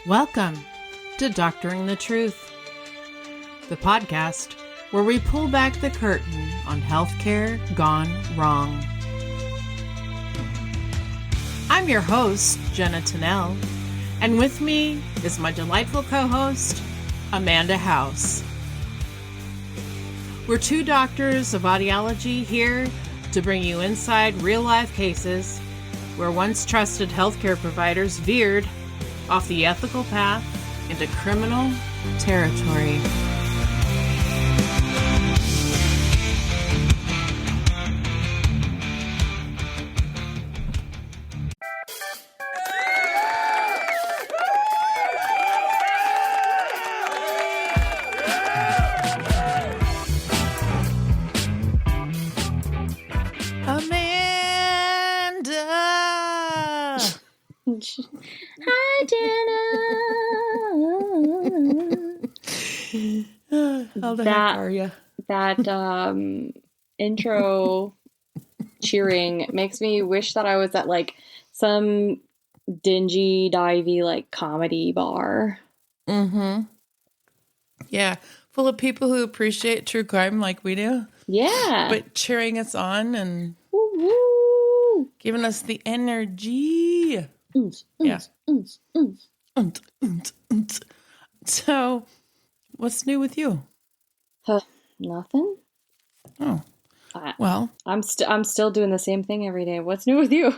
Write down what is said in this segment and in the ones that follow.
Welcome to Doctoring the Truth, the podcast where we pull back the curtain on healthcare gone wrong. I'm your host, Jenna Tennell, and with me is my delightful co-host, Amanda House. We're two doctors of audiology here to bring you inside real-life cases where once trusted healthcare providers veered off the ethical path into criminal territory. Hi, Jenna. How the heck are you? That intro cheering makes me wish that I was at like some dingy, divey like comedy bar. Mm-hmm. Yeah, full of people who appreciate true crime like we do. Yeah, but cheering us on and woo-woo. Giving us the energy. Yeah. So, what's new with you? Nothing. Oh, well, I'm still doing the same thing every day. What's new with you?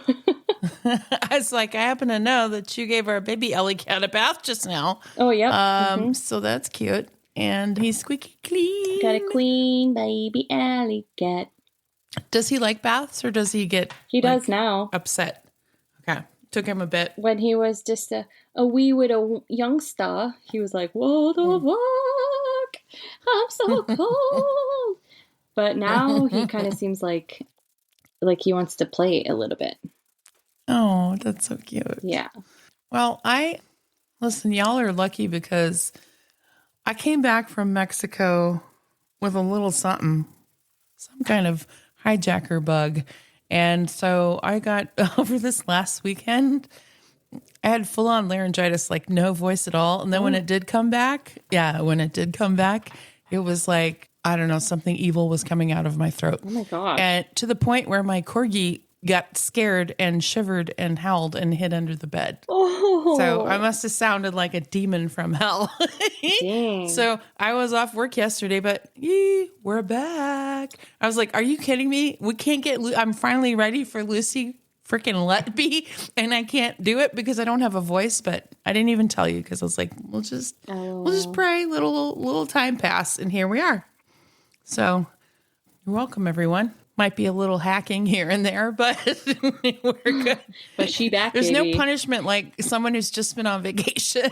I was like, I happen to know that you gave our baby Ellie cat a bath just now. Oh, yeah. So that's cute, and he's squeaky clean. Got a clean baby Ellie cat. Does he like baths, or does he get? He does now. Upset. Okay. Took him a bit. When he was just a wee widow youngster, he was like, what the fuck? I'm so cold. But now he kind of seems like he wants to play a little bit. Oh, that's so cute. Yeah. Well, listen, y'all are lucky because I came back from Mexico with a little something, some kind of hijacker bug. And so I got over this last weekend. I had full on laryngitis, like no voice at all. And then when it did come back, it was like, I don't know, something evil was coming out of my throat. Oh my God. And to the point where my corgi got scared and shivered and howled and hid under the bed. Oh. So I must have sounded like a demon from hell. Dang. So I was off work yesterday, but we're back. I was like, are you kidding me? We can't get, I'm finally ready for Lucy freaking Letby, and I can't do it because I don't have a voice, but I didn't even tell you because I was like, we'll just pray, little time pass, and here we are. So you're welcome, everyone. Might be a little hacking here and there, but we're good. But she back. There's baby. no punishment like someone who's just been on vacation.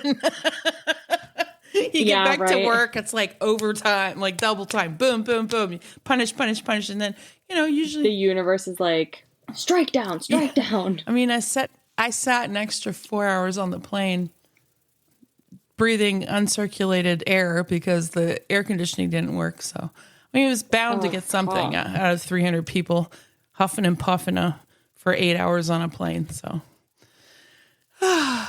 You get back to work, it's like overtime, like double time. Boom, boom, boom. Punish. And then, usually the universe is like, strike down. I mean, I sat an extra 4 hours on the plane breathing uncirculated air because the air conditioning didn't work. So, I mean, it was bound to get something out of 300 people huffing and puffing for 8 hours on a plane. So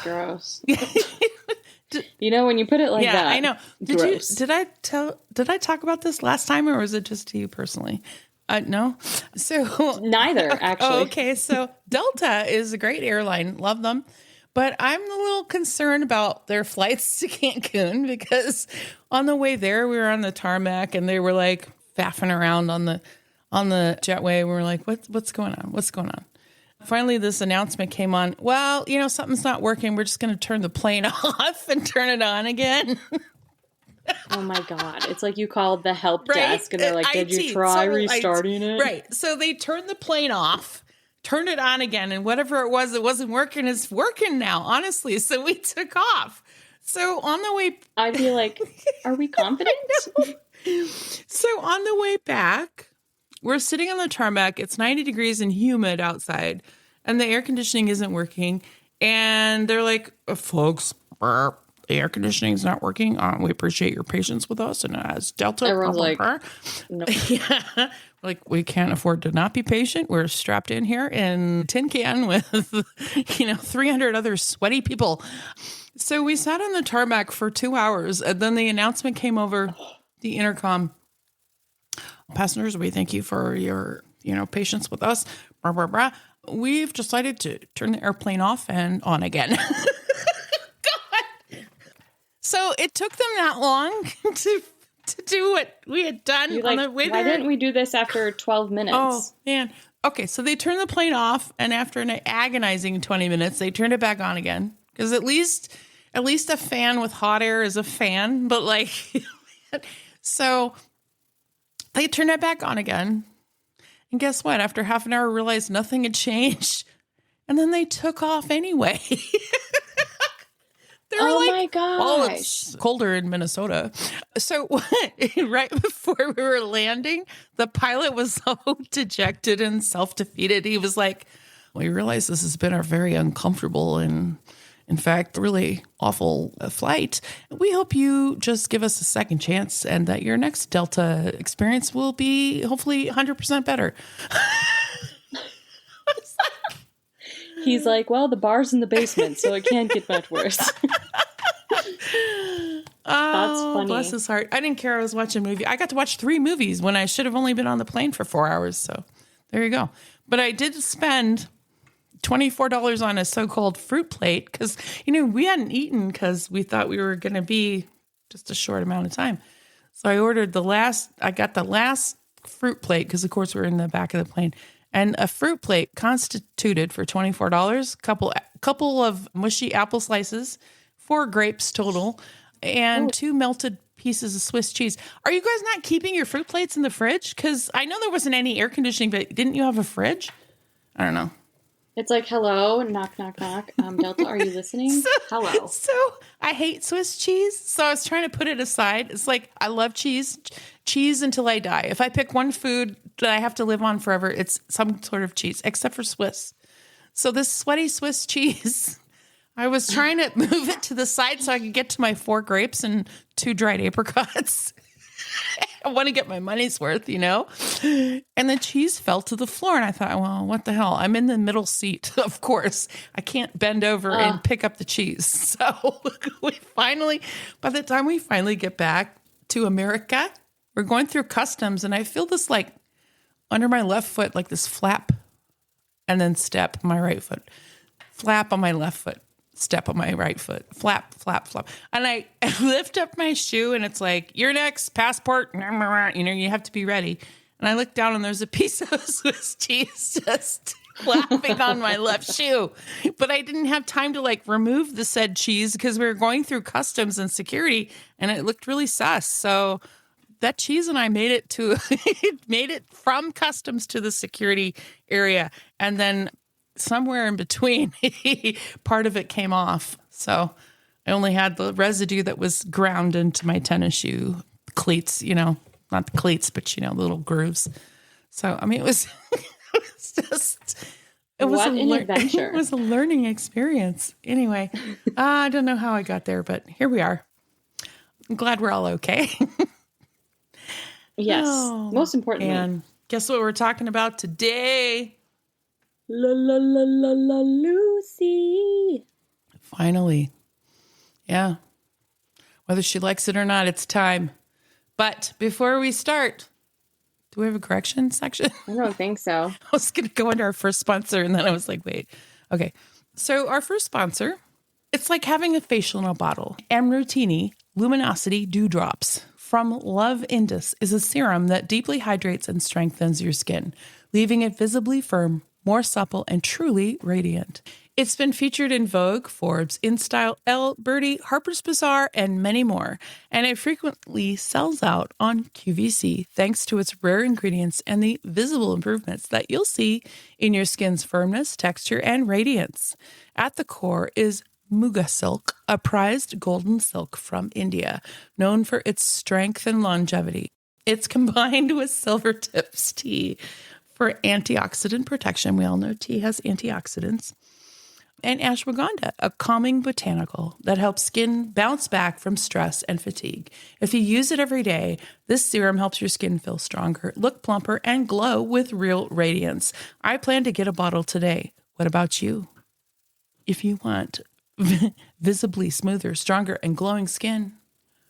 gross. When you put it like that. Yeah, I know. Did I talk about this last time, or was it just to you personally? No. So neither, actually. Okay. So Delta is a great airline. Love them. But I'm a little concerned about their flights to Cancun because on the way there, we were on the tarmac and they were like faffing around on the jetway. We were like, what's going on? What's going on? Finally, this announcement came on. Well, something's not working. We're just going to turn the plane off and turn it on again. Oh my God. It's like you called the help desk and they're like, did you try restarting it? Right. So they turned the plane off, turned it on again, and whatever it was that wasn't working is working now, honestly. So we took off. So on the way... I'd be like, are we confident? So on the way back, we're sitting on the tarmac. It's 90 degrees and humid outside, and the air conditioning isn't working. And they're like, folks, the air conditioning is not working. We appreciate your patience with us. And as Delta, everyone's like, no. Yeah. Like, we can't afford to not be patient. We're strapped in here in tin can with, 300 other sweaty people. So we sat on the tarmac for 2 hours, and then the announcement came over the intercom. Passengers, we thank you for your, patience with us. Blah, blah, blah. We've decided to turn the airplane off and on again. God. So it took them that long to do what we had done on the way there. Why didn't we do this after 12 minutes? Oh, man. Okay, so they turned the plane off, and after an agonizing 20 minutes, they turned it back on again. Because at least a fan with hot air is a fan, but so they turned it back on again. And guess what? After half an hour, I realized nothing had changed. And then they took off anyway. My gosh. Oh, it's colder in Minnesota. So right before we were landing, the pilot was so dejected and self-defeated. He was like, we realize this has been a very uncomfortable and, in fact, really awful flight. We hope you just give us a second chance and that your next Delta experience will be hopefully 100% better. He's like, well, the bar's in the basement, so it can't get much worse. That's funny. Bless his heart. I didn't care. I was watching a movie. I got to watch 3 movies when I should have only been on the plane for 4 hours. So there you go. But I did spend $24 on a so-called fruit plate because, we hadn't eaten because we thought we were going to be just a short amount of time. So I got the last fruit plate because, of course, we're in the back of the plane. And a fruit plate constituted for $24, couple of mushy apple slices, 4 grapes total, and 2 melted pieces of Swiss cheese. Are you guys not keeping your fruit plates in the fridge? Because I know there wasn't any air conditioning, but didn't you have a fridge? I don't know. It's like, hello, knock, knock, knock. Delta, are you listening? Hello. So I hate Swiss cheese. So I was trying to put it aside. It's like, I love cheese until I die. If I pick one food that I have to live on forever, it's some sort of cheese, except for Swiss. So this sweaty Swiss cheese, I was trying to move it to the side so I could get to my 4 grapes and 2 dried apricots. I want to get my money's worth, And the cheese fell to the floor. And I thought, well, what the hell? I'm in the middle seat, of course. I can't bend over and pick up the cheese. So by the time we finally get back to America, we're going through customs. And I feel this under my left foot, like this flap and then step on my right foot, flap on my left foot. Step on my right foot, flap, flap, flap. And I lift up my shoe and it's like, you're next, passport. You have to be ready. And I look down and there's a piece of Swiss cheese just flapping on my left shoe. But I didn't have time to remove the said cheese because we were going through customs and security and it looked really sus. So that cheese and I made it from customs to the security area. And then somewhere in between, part of it came off. So I only had the residue that was ground into my tennis shoe cleats, not the cleats, but, the little grooves. So, I mean, it was an adventure. It was a learning experience. Anyway, I don't know how I got there, but here we are. I'm glad we're all okay. Yes. Most importantly. And guess what we're talking about today? La la la la la Lucy. Finally. Yeah. Whether she likes it or not, it's time. But before we start, do we have a correction section? I don't think so. I was going to go into our first sponsor and then I was like, wait. Okay. So our first sponsor, it's like having a facial in a bottle. Amrutini Luminosity Dewdrops from Love Indus is a serum that deeply hydrates and strengthens your skin, leaving it visibly firm, more supple, and truly radiant. It's been featured in Vogue, Forbes, InStyle, Elle, Birdie, Harper's Bazaar, and many more. And it frequently sells out on QVC thanks to its rare ingredients and the visible improvements that you'll see in your skin's firmness, texture, and radiance. At the core is Muga silk, a prized golden silk from India, known for its strength and longevity. It's combined with silver tips tea for antioxidant protection. We all know tea has antioxidants. And ashwagandha, a calming botanical that helps skin bounce back from stress and fatigue. If you use it every day, this serum helps your skin feel stronger, look plumper, and glow with real radiance. I plan to get a bottle today. What about you? If you want visibly smoother, stronger, and glowing skin,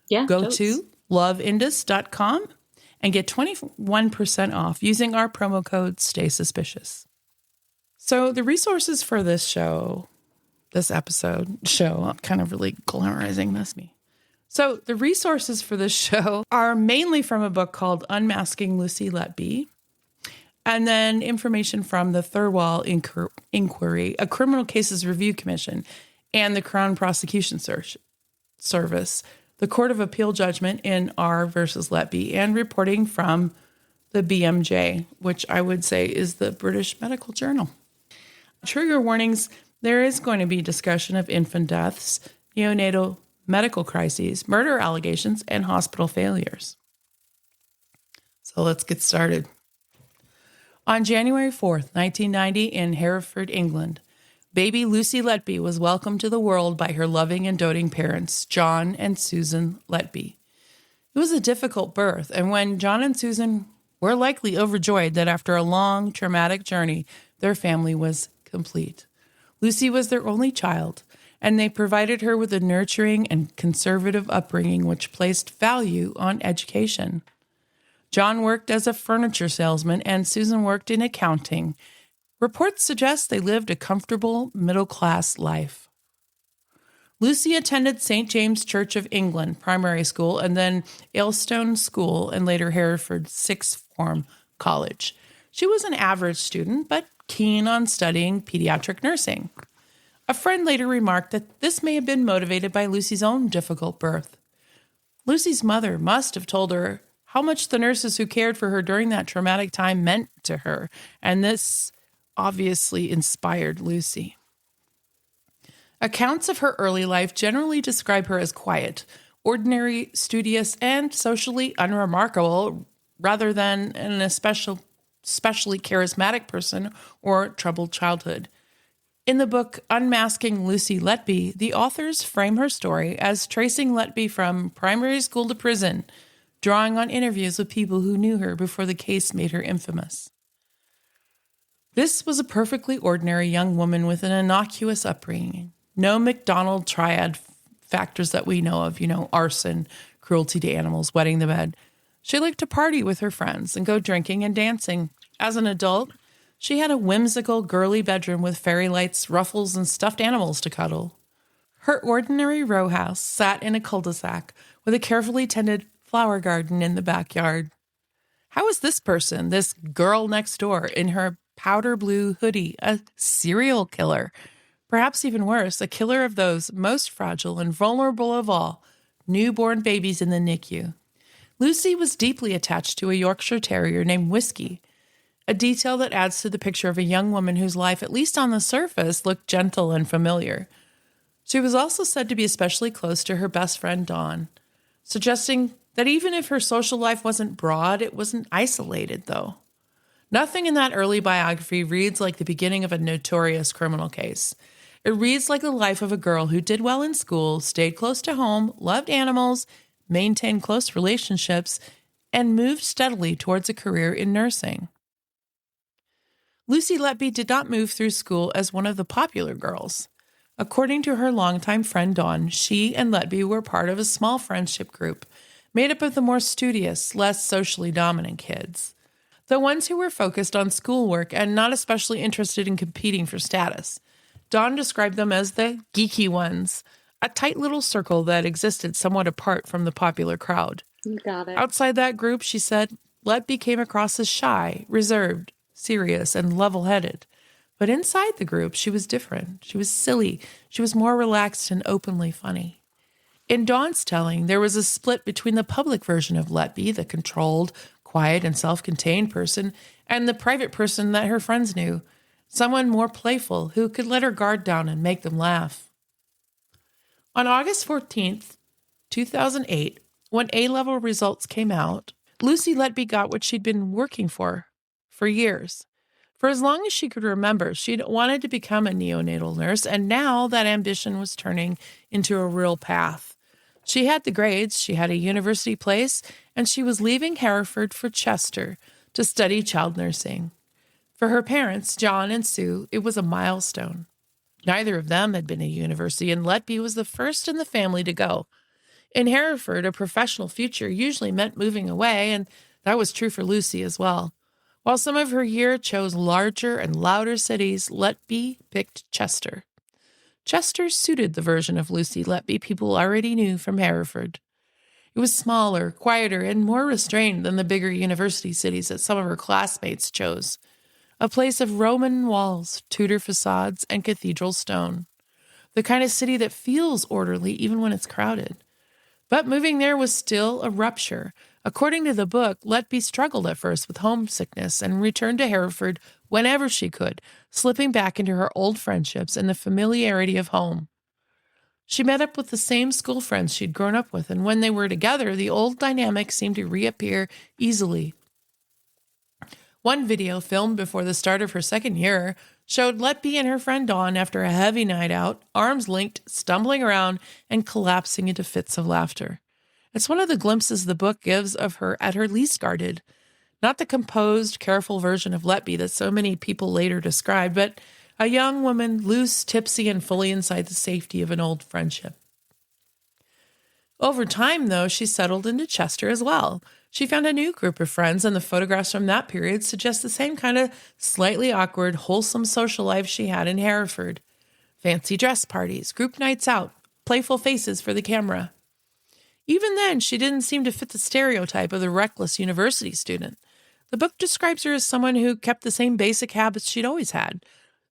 Yeah. go totes. to loveindus.com and get 21% off using our promo code Stay Suspicious. So the resources for this episode, I'm kind of really glamorizing this. So the resources for this show are mainly from a book called Unmasking Lucy Letby, and then information from the Thirlwall Inquiry, a criminal cases review commission, and the Crown Prosecution Service, the Court of Appeal judgment in R versus Letby, and reporting from the BMJ, which I would say is the British Medical Journal. Trigger warnings: there is going to be discussion of infant deaths, neonatal medical crises, murder allegations, and hospital failures. So let's get started. On January 4th, 1990, in Hereford, England, baby Lucy Letby was welcomed to the world by her loving and doting parents, John and Susan Letby. It was a difficult birth, and when John and Susan were likely overjoyed that after a long, traumatic journey, their family was complete. Lucy was their only child, and they provided her with a nurturing and conservative upbringing which placed value on education. John worked as a furniture salesman, and Susan worked in accounting. Reports suggest they lived a comfortable, middle-class life. Lucy attended St. James Church of England primary school and then Aylstone School and later Hereford Sixth Form College. She was an average student, but keen on studying pediatric nursing. A friend later remarked that this may have been motivated by Lucy's own difficult birth. Lucy's mother must have told her how much the nurses who cared for her during that traumatic time meant to her, and this obviously inspired Lucy. Accounts of her early life generally describe her as quiet, ordinary, studious, and socially unremarkable, rather than an especially charismatic person or troubled childhood. In the book Unmasking Lucy Letby, the authors frame her story as tracing Letby from primary school to prison, drawing on interviews with people who knew her before the case made her infamous. This was a perfectly ordinary young woman with an innocuous upbringing. No McDonald triad factors that we know of, arson, cruelty to animals, wetting the bed. She liked to party with her friends and go drinking and dancing. As an adult, she had a whimsical, girly bedroom with fairy lights, ruffles, and stuffed animals to cuddle. Her ordinary row house sat in a cul-de-sac with a carefully tended flower garden in the backyard. How is this person, this girl next door, in her powder blue hoodie, a serial killer? Perhaps even worse, a killer of those most fragile and vulnerable of all, newborn babies in the NICU. Lucy was deeply attached to a Yorkshire Terrier named Whiskey, a detail that adds to the picture of a young woman whose life, at least on the surface, looked gentle and familiar. She was also said to be especially close to her best friend, Dawn, suggesting that even if her social life wasn't broad, it wasn't isolated, though. Nothing in that early biography reads like the beginning of a notorious criminal case. It reads like the life of a girl who did well in school, stayed close to home, loved animals, maintained close relationships, and moved steadily towards a career in nursing. Lucy Letby did not move through school as one of the popular girls. According to her longtime friend Dawn, she and Letby were part of a small friendship group made up of the more studious, less socially dominant kids, the ones who were focused on schoolwork and not especially interested in competing for status. Dawn described them as the geeky ones, a tight little circle that existed somewhat apart from the popular crowd. You got it. Outside that group, she said, Letby came across as shy, reserved, serious, and level-headed. But inside the group, she was different. She was silly. She was more relaxed and openly funny. In Dawn's telling, there was a split between the public version of Letby, the controlled, quiet, and self-contained person, and the private person that her friends knew, someone more playful who could let her guard down and make them laugh. On August 14th, 2008, when A-level results came out, Lucy Letby got what she'd been working for years. For as long as she could remember, she'd wanted to become a neonatal nurse, and now that ambition was turning into a real path. She had the grades, she had a university place, and she was leaving Hereford for Chester to study child nursing. For her parents, John and Sue, it was a milestone. Neither of them had been to university, and Letby was the first in the family to go. In Hereford, a professional future usually meant moving away, and that was true for Lucy as well. While some of her year chose larger and louder cities, Letby picked Chester. Chester suited the version of Lucy Letby people already knew from Hereford. It was smaller, quieter, and more restrained than the bigger university cities that some of her classmates chose. A place of Roman walls, Tudor facades, and cathedral stone. The kind of city that feels orderly even when it's crowded. But moving there was still a rupture. According to the book, Letby struggled at first with homesickness and returned to Hereford whenever she could, slipping back into her old friendships and the familiarity of home. She met up with the same school friends she'd grown up with, and when they were together, the old dynamic seemed to reappear easily. One video filmed before the start of her second year showed Letby and her friend Dawn after a heavy night out, arms linked, stumbling around, and collapsing into fits of laughter. It's one of the glimpses the book gives of her at her least guarded. Not the composed, careful version of Letby that so many people later described, but a young woman, loose, tipsy, and fully inside the safety of an old friendship. Over time, though, she settled into Chester as well. She found a new group of friends, and the photographs from that period suggest the same kind of slightly awkward, wholesome social life she had in Hereford. Fancy dress parties, group nights out, playful faces for the camera. Even then, she didn't seem to fit the stereotype of the reckless university student. The book describes her as someone who kept the same basic habits she'd always had.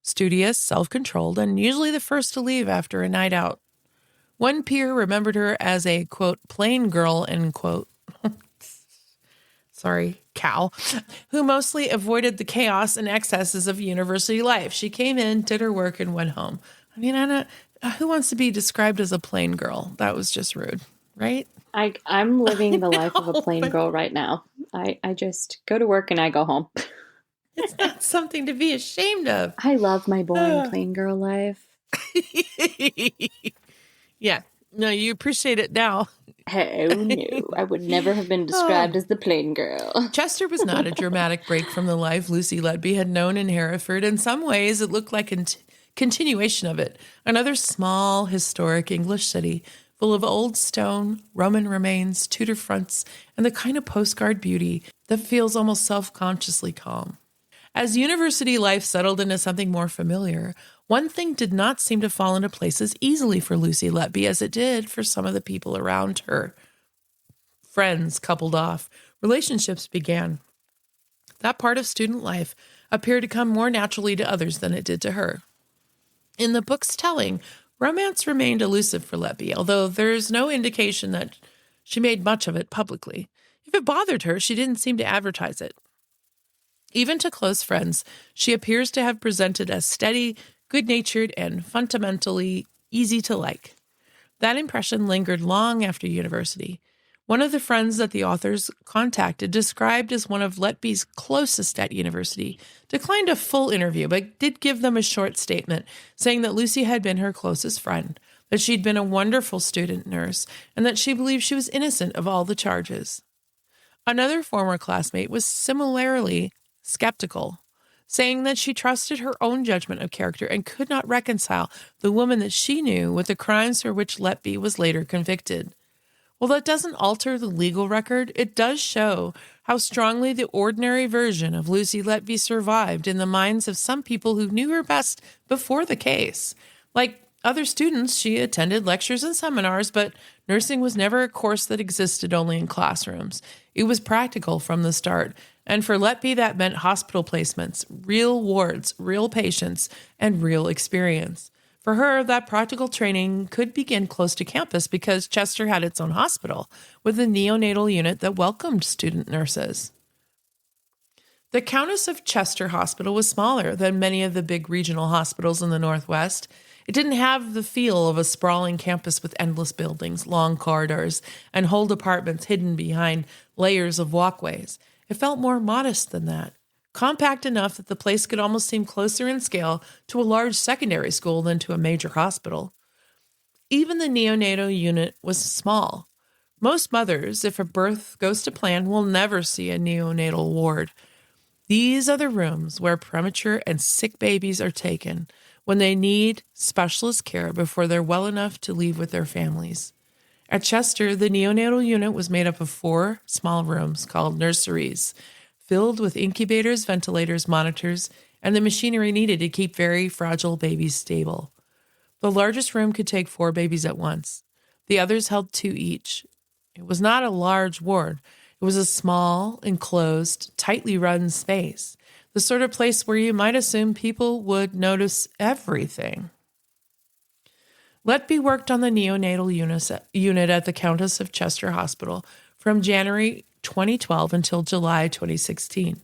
Studious, self-controlled, and usually the first to leave after a night out. One peer remembered her as a, quote, plain girl, end quote. Sorry, cow, who mostly avoided the chaos and excesses of university life. She came in, did her work, and went home. I mean, who wants to be described as a plain girl? That was just rude, right? I'm living the life of a plain girl right now. I just go to work and I go home. It's not something to be ashamed of. I love my boring plain girl life. Yeah. No, you appreciate it now. Oh, no. I would never have been described as the plain girl. Chester was not a dramatic break from the life Lucy Letby had known in Hereford. In some ways, it looked like a continuation of it. Another small, historic English city full of old stone, Roman remains, Tudor fronts, and the kind of postcard beauty that feels almost self-consciously calm. As university life settled into something more familiar, one thing did not seem to fall into place as easily for Lucy Letby as it did for some of the people around her. Friends coupled off. Relationships began. That part of student life appeared to come more naturally to others than it did to her. In the book's telling, romance remained elusive for Letby, although there's no indication that she made much of it publicly. If it bothered her, she didn't seem to advertise it. Even to close friends, she appears to have presented as steady, good-natured, and fundamentally easy to like. That impression lingered long after university. One of the friends that the authors contacted, described as one of Letby's closest at university, declined a full interview, but did give them a short statement saying that Lucy had been her closest friend, that she'd been a wonderful student nurse, and that she believed she was innocent of all the charges. Another former classmate was similarly skeptical, saying that she trusted her own judgment of character and could not reconcile the woman that she knew with the crimes for which Letby was later convicted. While that doesn't alter the legal record, it does show how strongly the ordinary version of Lucy Letby survived in the minds of some people who knew her best before the case. Like other students, she attended lectures and seminars, but nursing was never a course that existed only in classrooms. It was practical from the start. And for Letby, that meant hospital placements, real wards, real patients, and real experience. For her, that practical training could begin close to campus because Chester had its own hospital with a neonatal unit that welcomed student nurses. The Countess of Chester Hospital was smaller than many of the big regional hospitals in the Northwest. It didn't have the feel of a sprawling campus with endless buildings, long corridors, and whole departments hidden behind layers of walkways. It felt more modest than that, compact enough that the place could almost seem closer in scale to a large secondary school than to a major hospital. Even the neonatal unit was small. Most mothers, if a birth goes to plan, will never see a neonatal ward. These are the rooms where premature and sick babies are taken, when they need specialist care before they're well enough to leave with their families. At Chester, the neonatal unit was made up of 4 small rooms called nurseries, filled with incubators, ventilators, monitors, and the machinery needed to keep very fragile babies stable. The largest room could take 4 babies at once. The others held 2 each. It was not a large ward. It was a small, enclosed, tightly run space, the sort of place where you might assume people would notice everything. Letby worked on the neonatal unit at the Countess of Chester Hospital from January 2012 until July 2016.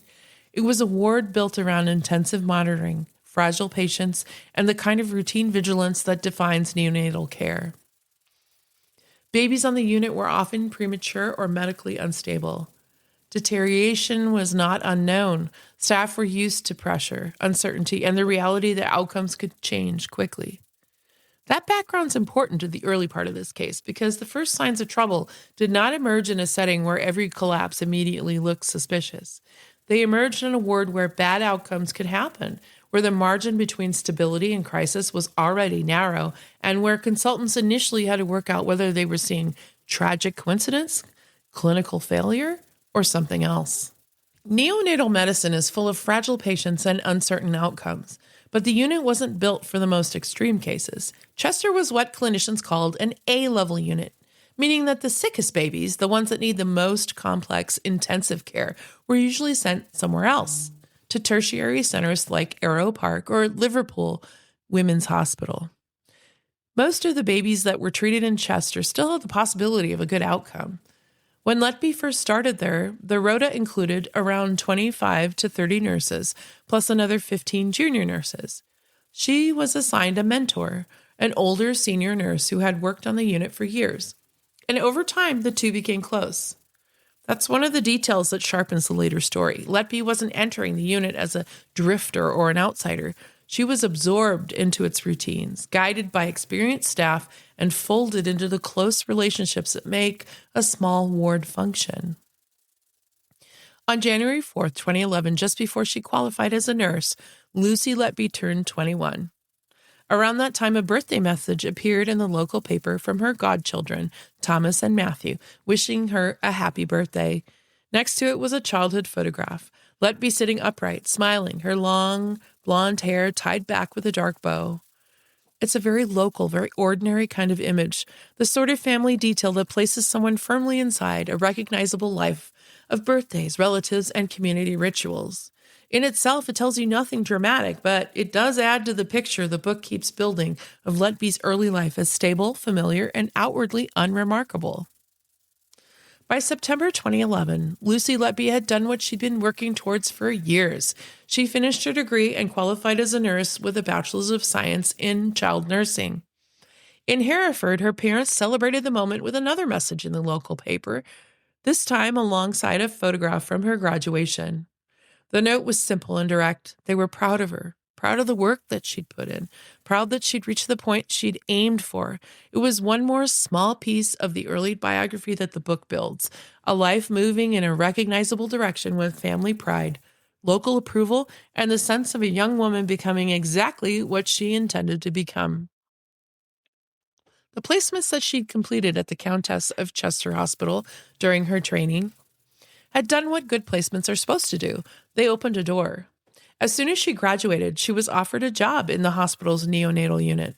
It was a ward built around intensive monitoring, fragile patients, and the kind of routine vigilance that defines neonatal care. Babies on the unit were often premature or medically unstable. Deterioration was not unknown. Staff were used to pressure, uncertainty, and the reality that outcomes could change quickly. That background's important to the early part of this case because the first signs of trouble did not emerge in a setting where every collapse immediately looked suspicious. They emerged in a ward where bad outcomes could happen, where the margin between stability and crisis was already narrow, and where consultants initially had to work out whether they were seeing tragic coincidence, clinical failure, or something else. Neonatal medicine is full of fragile patients and uncertain outcomes, but the unit wasn't built for the most extreme cases. Chester was what clinicians called an A-level unit, meaning that the sickest babies, the ones that need the most complex intensive care, were usually sent somewhere else, to tertiary centers like Arrow Park or Liverpool Women's Hospital. Most of the babies that were treated in Chester still had the possibility of a good outcome. When Letby first started there, the rota included around 25 to 30 nurses, plus another 15 junior nurses. She was assigned a mentor, an older senior nurse who had worked on the unit for years. And over time, the two became close. That's one of the details that sharpens the later story. Letby wasn't entering the unit as a drifter or an outsider. She was absorbed into its routines, guided by experienced staff, and folded into the close relationships that make a small ward function. On January 4th, 2011, just before she qualified as a nurse, Lucy Letby turned 21. Around that time, a birthday message appeared in the local paper from her godchildren, Thomas and Matthew, wishing her a happy birthday. Next to it was a childhood photograph. Letby sitting upright, smiling, her long, blonde hair tied back with a dark bow. It's a very local, very ordinary kind of image, the sort of family detail that places someone firmly inside a recognizable life of birthdays, relatives, and community rituals. In itself, it tells you nothing dramatic, but it does add to the picture the book keeps building of Letby's early life as stable, familiar, and outwardly unremarkable. By September 2011, Lucy Letby had done what she'd been working towards for years. She finished her degree and qualified as a nurse with a Bachelor's of Science in child nursing. In Hereford, her parents celebrated the moment with another message in the local paper, this time alongside a photograph from her graduation. The note was simple and direct. They were proud of her, proud of the work that she'd put in, proud that she'd reached the point she'd aimed for. It was one more small piece of the early biography that the book builds, a life moving in a recognizable direction with family pride, local approval, and the sense of a young woman becoming exactly what she intended to become. The placements that she'd completed at the Countess of Chester Hospital during her training had done what good placements are supposed to do. They opened a door. As soon as she graduated, she was offered a job in the hospital's neonatal unit,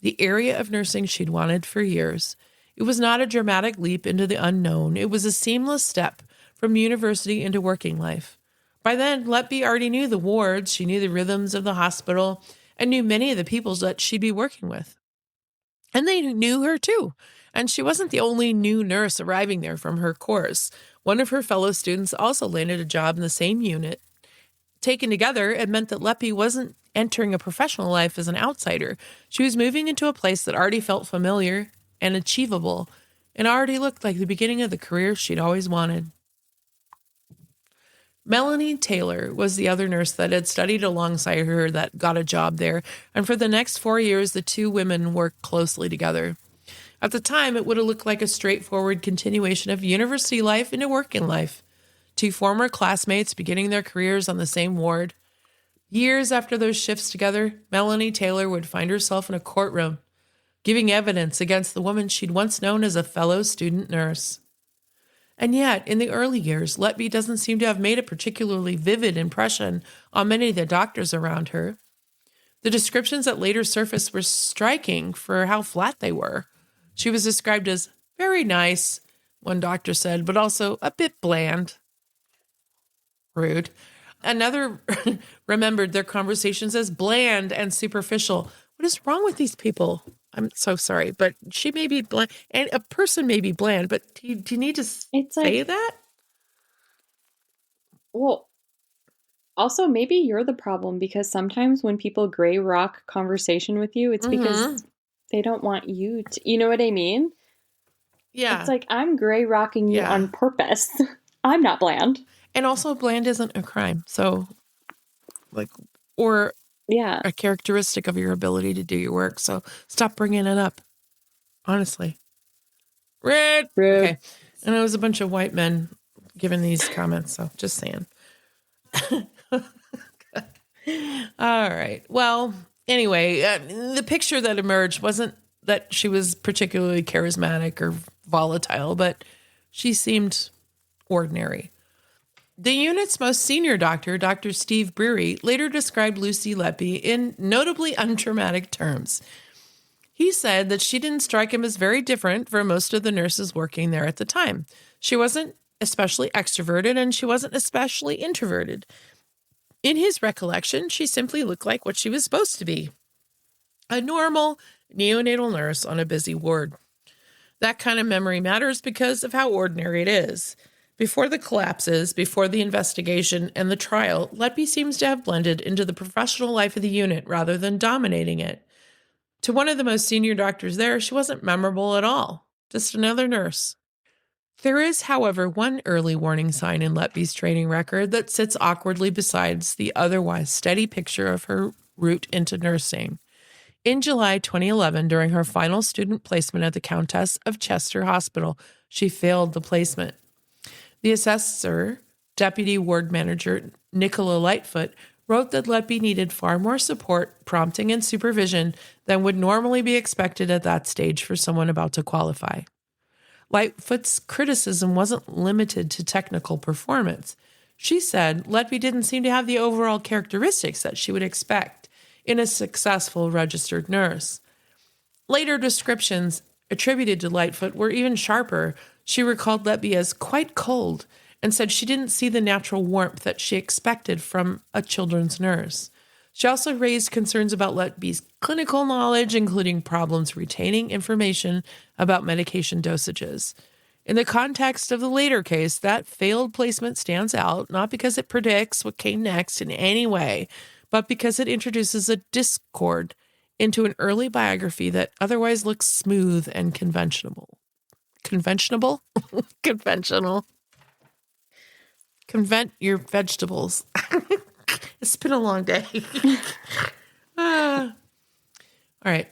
the area of nursing she'd wanted for years. It was not a dramatic leap into the unknown. It was a seamless step from university into working life. By then, Letby already knew the wards, she knew the rhythms of the hospital, and knew many of the people that she'd be working with. And they knew her too. And she wasn't the only new nurse arriving there from her course. One of her fellow students also landed a job in the same unit. Taken together, it meant that Letby wasn't entering a professional life as an outsider. She was moving into a place that already felt familiar and achievable, and already looked like the beginning of the career she'd always wanted. Melanie Taylor was the other nurse that had studied alongside her that got a job there, and for the next 4 years, the two women worked closely together. At the time, it would have looked like a straightforward continuation of university life into working life. Two former classmates beginning their careers on the same ward. Years after those shifts together, Melanie Taylor would find herself in a courtroom, giving evidence against the woman she'd once known as a fellow student nurse. And yet, in the early years, Letby doesn't seem to have made a particularly vivid impression on many of the doctors around her. The descriptions that later surfaced were striking for how flat they were. She was described as very nice, one doctor said, but also a bit bland. Rude. Another remembered their conversations as bland and superficial. What is wrong with these people? I'm so sorry, but she may be bland, and a person may be bland, but do you need to say that? Well, also, maybe you're the problem, because sometimes when people gray rock conversation with you, it's because they don't want you to, you know what I mean? Yeah. It's like, I'm gray rocking you on purpose. I'm not bland. And also, bland isn't a crime. So, or a characteristic of your ability to do your work. So stop bringing it up. Honestly. Rude. Okay. And it was a bunch of white men giving these comments. So just saying. All right. Well, anyway, the picture that emerged wasn't that she was particularly charismatic or volatile, but she seemed ordinary. The unit's most senior doctor, Dr. Steve Breary, later described Lucy Letby in notably undramatic terms. He said that she didn't strike him as very different from most of the nurses working there at the time. She wasn't especially extroverted, and she wasn't especially introverted. In his recollection, she simply looked like what she was supposed to be, a normal neonatal nurse on a busy ward. That kind of memory matters because of how ordinary it is. Before the collapses, before the investigation and the trial, Letby seems to have blended into the professional life of the unit rather than dominating it. To one of the most senior doctors there, she wasn't memorable at all, just another nurse. There is, however, one early warning sign in Letby's training record that sits awkwardly beside the otherwise steady picture of her route into nursing. In July 2011, during her final student placement at the Countess of Chester Hospital, she failed the placement. The assessor, Deputy Ward Manager Nicola Lightfoot, wrote that Letby needed far more support, prompting, and supervision than would normally be expected at that stage for someone about to qualify. Lightfoot's criticism wasn't limited to technical performance. She said Letby didn't seem to have the overall characteristics that she would expect in a successful registered nurse. Later descriptions attributed to Lightfoot were even sharper. She recalled Letby as quite cold and said she didn't see the natural warmth that she expected from a children's nurse. She also raised concerns about Letby's clinical knowledge, including problems retaining information about medication dosages. In the context of the later case, that failed placement stands out, not because it predicts what came next in any way, but because it introduces a discord into an early biography that otherwise looks smooth and conventional. Conventional? Conventional. Convent your vegetables. It's been a long day. All right.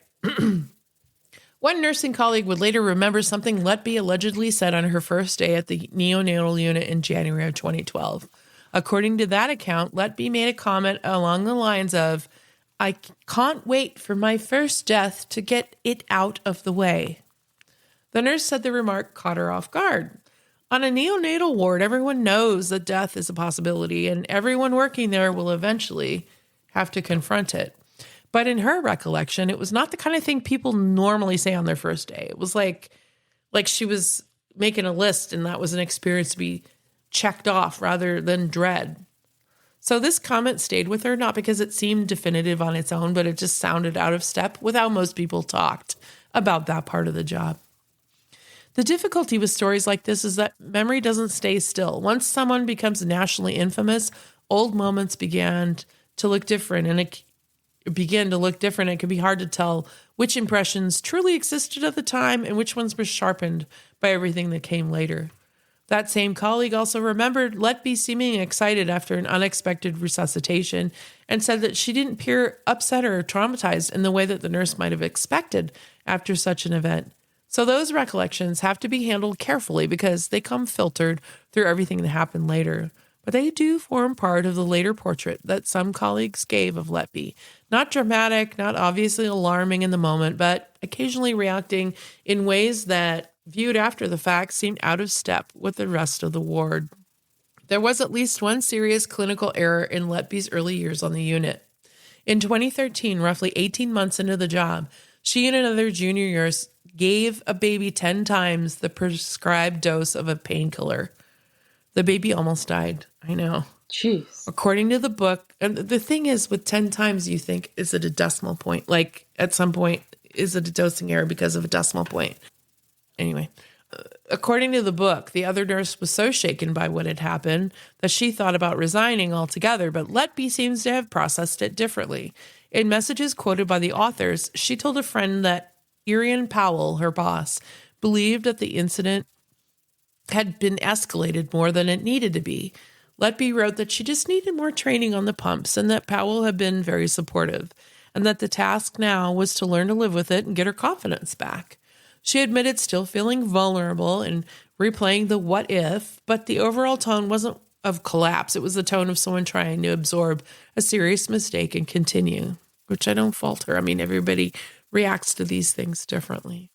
One nursing colleague would later remember something Letby allegedly said on her first day at the neonatal unit in January of 2012. According to that account, Letby made a comment along the lines of, "I can't wait for my first death to get it out of the way." The nurse said the remark caught her off guard. On a neonatal ward, everyone knows that death is a possibility, and everyone working there will eventually have to confront it. But in her recollection, it was not the kind of thing people normally say on their first day. It was like she was making a list, and that was an experience to be checked off rather than dread. So this comment stayed with her, not because it seemed definitive on its own, but it just sounded out of step with how most people talked about that part of the job. The difficulty with stories like this is that memory doesn't stay still. Once someone becomes nationally infamous, old moments began to look different, and it can be hard to tell which impressions truly existed at the time and which ones were sharpened by everything that came later. That same colleague also remembered Letby seeming excited after an unexpected resuscitation and said that she didn't appear upset or traumatized in the way that the nurse might have expected after such an event. So those recollections have to be handled carefully because they come filtered through everything that happened later. but they do form part of the later portrait that some colleagues gave of Letby. Not dramatic, not obviously alarming in the moment, but occasionally reacting in ways that, viewed after the fact, seemed out of step with the rest of the ward. There was at least one serious clinical error in Letby's early years on the unit. In 2013, roughly 18 months into the job, she and another junior nurse gave a baby 10 times the prescribed dose of a painkiller. The baby almost died. I know. Jeez. According to the book, and the thing is, with 10 times, you think, is it a decimal point? Like, at some point, is it a dosing error because of a decimal point? Anyway, according to the book, the other nurse was so shaken by what had happened that she thought about resigning altogether, but Letby seems to have processed it differently. In messages quoted by the authors, she told a friend that Irian Powell, her boss, believed that the incident had been escalated more than it needed to be. Letby wrote that she just needed more training on the pumps and that Powell had been very supportive, and that the task now was to learn to live with it and get her confidence back. She admitted still feeling vulnerable and replaying the what if, but the overall tone wasn't of collapse. It was the tone of someone trying to absorb a serious mistake and continue, which I don't fault her. I mean, everybody reacts to these things differently.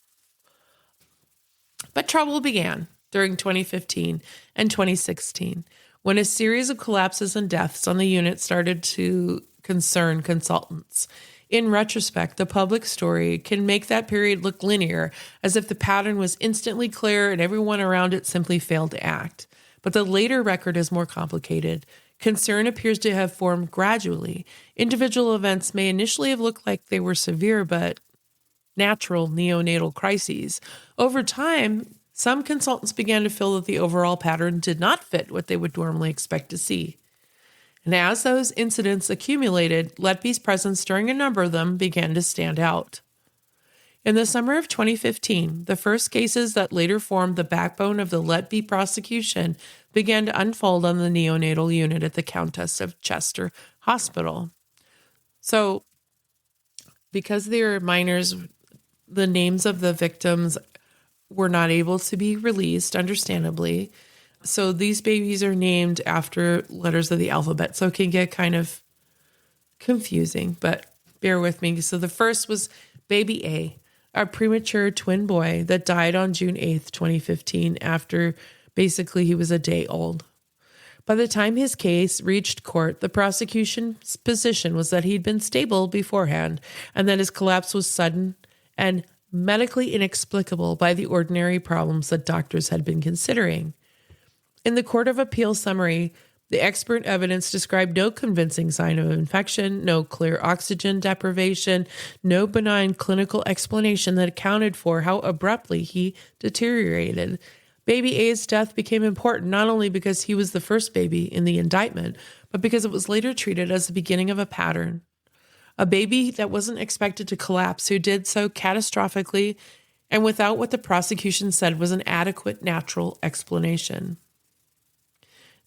But trouble began during 2015 and 2016, when a series of collapses and deaths on the unit started to concern consultants. In retrospect, the public story can make that period look linear, as if the pattern was instantly clear and everyone around it simply failed to act. But the later record is more complicated. Concern appears to have formed gradually. Individual events may initially have looked like they were severe but natural neonatal crises. Over time, some consultants began to feel that the overall pattern did not fit what they would normally expect to see. And as those incidents accumulated, Letby's presence during a number of them began to stand out. In the summer of 2015, the first cases that later formed the backbone of the Letby prosecution began to unfold on the neonatal unit at the Countess of Chester Hospital. So, because they were minors, the names of the victims were not able to be released, understandably. So these babies are named after letters of the alphabet, so it can get kind of confusing, but bear with me. So the first was baby a premature twin boy that died on June 8th, 2015, after basically he was a day old. By the time his case reached court, the prosecution's position was that he'd been stable beforehand and that his collapse was sudden and medically inexplicable by the ordinary problems that doctors had been considering. In the Court of Appeal summary, the expert evidence described no convincing sign of infection, no clear oxygen deprivation, no benign clinical explanation that accounted for how abruptly he deteriorated. Baby A's death became important not only because he was the first baby in the indictment, but because it was later treated as the beginning of a pattern. A baby that wasn't expected to collapse, who did so catastrophically and without what the prosecution said was an adequate natural explanation.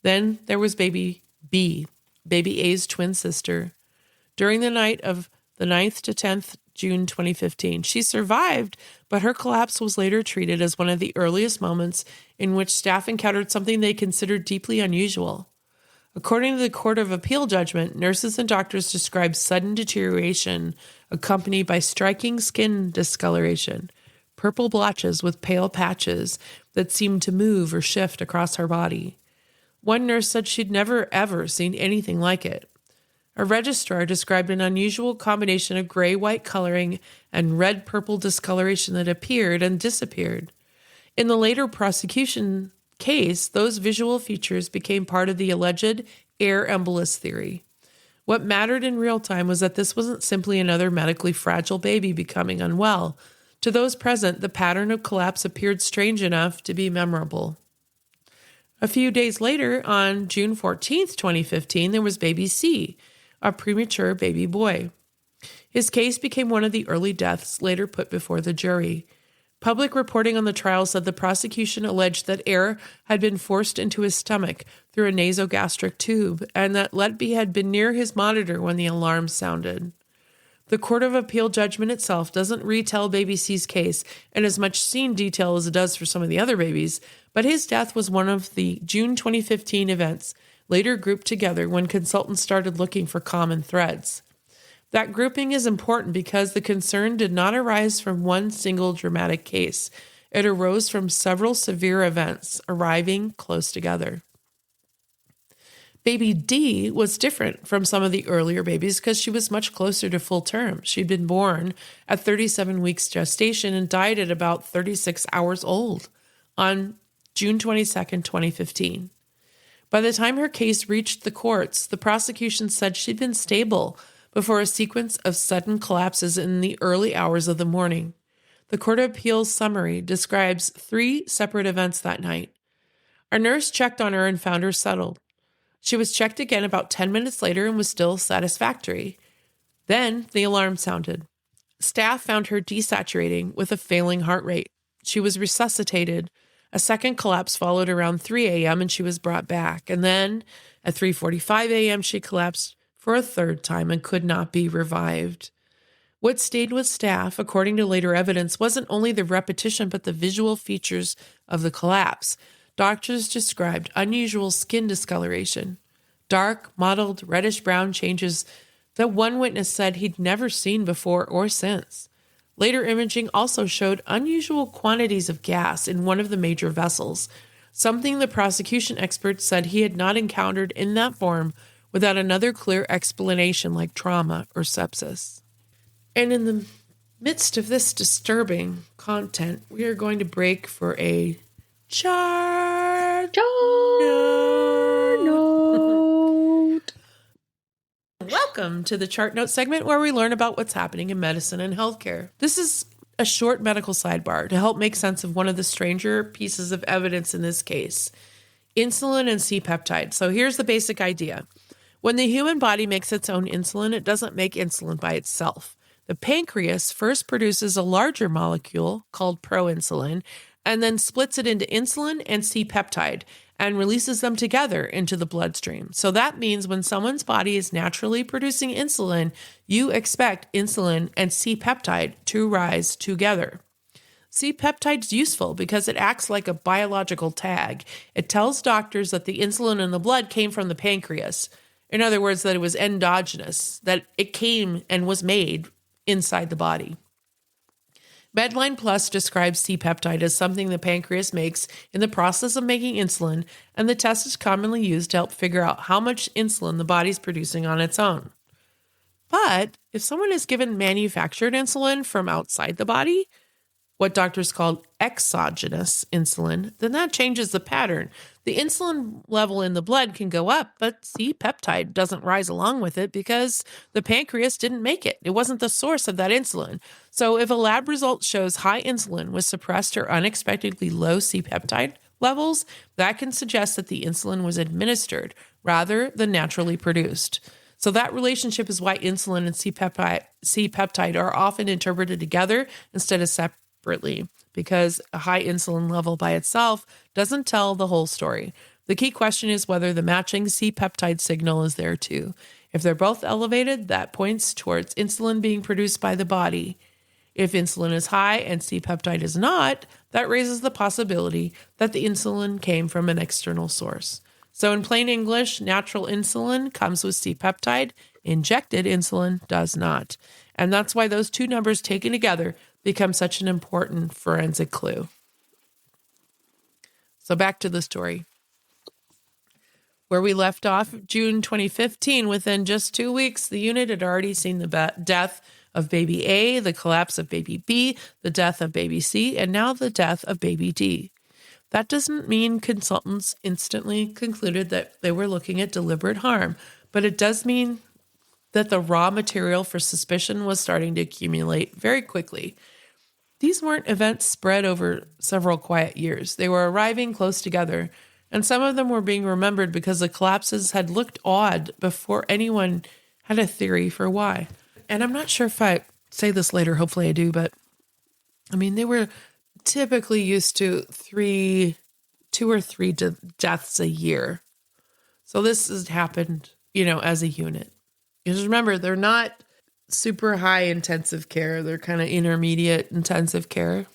Then there was baby B, baby A's twin sister. During the night of the 9th to 10th June 2015, she survived, but her collapse was later treated as one of the earliest moments in which staff encountered something they considered deeply unusual. According to the Court of Appeal judgment, nurses and doctors described sudden deterioration accompanied by striking skin discoloration, purple blotches with pale patches that seemed to move or shift across her body. One nurse said she'd never, ever seen anything like it. A registrar described an unusual combination of gray-white coloring and red-purple discoloration that appeared and disappeared. In the later prosecution case, those visual features became part of the alleged air embolus theory. What mattered in real time was that this wasn't simply another medically fragile baby becoming unwell. To those present, the pattern of collapse appeared strange enough to be memorable. A few days later, on June 14th, 2015, there was baby C, a premature baby boy. His case became one of the early deaths later put before the jury. Public reporting on the trial said the prosecution alleged that air had been forced into his stomach through a nasogastric tube and that Letby had been near his monitor when the alarm sounded. The Court of Appeal judgment itself doesn't retell baby C's case in as much scene detail as it does for some of the other babies, but his death was one of the June 2015 events later grouped together when consultants started looking for common threads. That grouping is important because the concern did not arise from one single dramatic case. It arose from several severe events arriving close together. Baby D was different from some of the earlier babies because she was much closer to full term. She'd been born at 37 weeks gestation and died at about 36 hours old on June 22nd, 2015. By the time her case reached the courts, the prosecution said she'd been stable before a sequence of sudden collapses in the early hours of the morning. The Court of Appeals summary describes 3 separate events that night. Our nurse checked on her and found her settled. She was checked again about 10 minutes later and was still satisfactory. Then the alarm sounded. Staff found her desaturating with a failing heart rate. She was resuscitated. A second collapse followed around 3 a.m. and she was brought back. And then at 3:45 a.m. she collapsed for a third time and could not be revived. What stayed with staff, according to later evidence, wasn't only the repetition but the visual features of the collapse. Doctors described unusual skin discoloration, dark, mottled, reddish-brown changes that one witness said he'd never seen before or since. Later imaging also showed unusual quantities of gas in one of the major vessels, something the prosecution experts said he had not encountered in that form without another clear explanation like trauma or sepsis. And in the midst of this disturbing content, we are going to break for a chart note. Welcome to the chart note segment where we learn about what's happening in medicine and healthcare. This is a short medical sidebar to help make sense of one of the stranger pieces of evidence in this case, insulin and C-peptide. So here's the basic idea. When the human body makes its own insulin, it doesn't make insulin by itself. The pancreas first produces a larger molecule called proinsulin and then splits it into insulin and C-peptide and releases them together into the bloodstream. So that means when someone's body is naturally producing insulin, you expect insulin and C-peptide to rise together. C-peptide is useful because it acts like a biological tag. It tells doctors that the insulin in the blood came from the pancreas. In other words, that it was endogenous, that it came and was made inside the body. Medline Plus describes C-peptide as something the pancreas makes in the process of making insulin, and the test is commonly used to help figure out how much insulin the body's producing on its own. But if someone is given manufactured insulin from outside the body, what doctors call exogenous insulin, then that changes the pattern. The insulin level in the blood can go up, but C-peptide doesn't rise along with it because the pancreas didn't make it. It wasn't the source of that insulin. So if a lab result shows high insulin with suppressed or unexpectedly low C-peptide levels, that can suggest that the insulin was administered rather than naturally produced. So that relationship is why insulin and C-peptide are often interpreted together instead of separately, because a high insulin level by itself doesn't tell the whole story. The key question is whether the matching C-peptide signal is there too. If they're both elevated, that points towards insulin being produced by the body. If insulin is high and C-peptide is not, that raises the possibility that the insulin came from an external source. So in plain English, natural insulin comes with C-peptide, injected insulin does not. And that's why those two numbers taken together become such an important forensic clue. So back to the story. Where we left off, June 2015, within just 2 weeks, the unit had already seen the death of baby A, the collapse of baby B, the death of baby C, and now the death of baby D. That doesn't mean consultants instantly concluded that they were looking at deliberate harm, but it does mean that the raw material for suspicion was starting to accumulate very quickly. These weren't events spread over several quiet years. They were arriving close together, and some of them were being remembered because the collapses had looked odd before anyone had a theory for why. And I'm not sure if I say this later, hopefully I do, but I mean, they were typically used to 2 or 3 deaths a year. So this has happened, as a unit. Just remember, they're not super high intensive care. They're kind of intermediate intensive care.